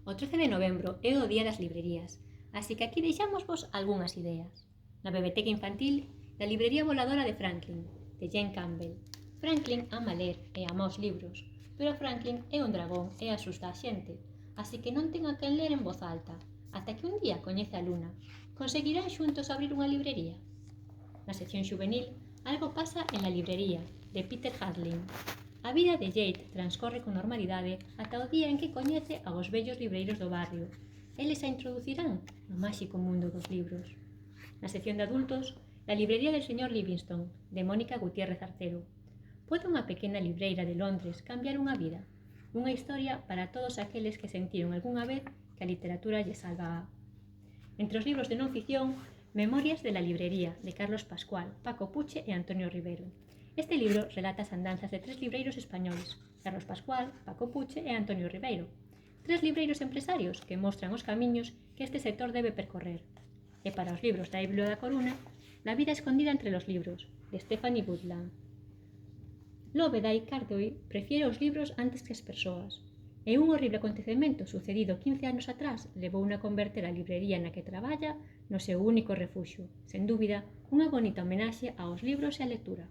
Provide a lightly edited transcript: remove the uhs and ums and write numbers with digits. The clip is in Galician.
O 13 de novembro é o Día das Librerías, así que aquí deixámosvos algunhas ideas. Na Biblioteca Infantil, da Librería Voladora de Franklin, de Jane Campbell. Franklin ama ler e ama os libros, pero Franklin é un dragón e asusta a xente, así que non ten a quen ler en voz alta, ata que un día coñece a Luna. Conseguirán xuntos abrir unha librería? Na sección xuvenil, algo pasa en la librería, de Peter Hadley. A vida de Jade transcorre con normalidade ata o día en que coñece aos vellos libreiros do barrio. Eles a introducirán no máxico mundo dos libros. Na sección de adultos, la librería del señor Livingstone, de Mónica Gutiérrez Artero. Pode unha pequena libreira de Londres cambiar unha vida? Unha historia para todos aqueles que sentiron algunha vez que a literatura lle salva. Entre os libros de non ficción, Memorias de la librería, de Carlos Pascual, Paco Puche e Antonio Rivero. Este libro relata as andanzas de 3 libreiros españoles, Carlos Pascual, Paco Puche e Antonio Ribeiro. 3 libreiros empresarios que mostran os camiños que este sector debe percorrer. E para os libros da Biblia da Coruna, La vida escondida entre los libros, de Stephanie Woodland. Lóbeda e Cardoy prefiere os libros antes que as persoas. E un horrible acontecemento sucedido 15 anos atrás levou a converter a librería na que traballa no seu único refuxio, sen dúbida, unha bonita homenaxe aos libros e a lectura.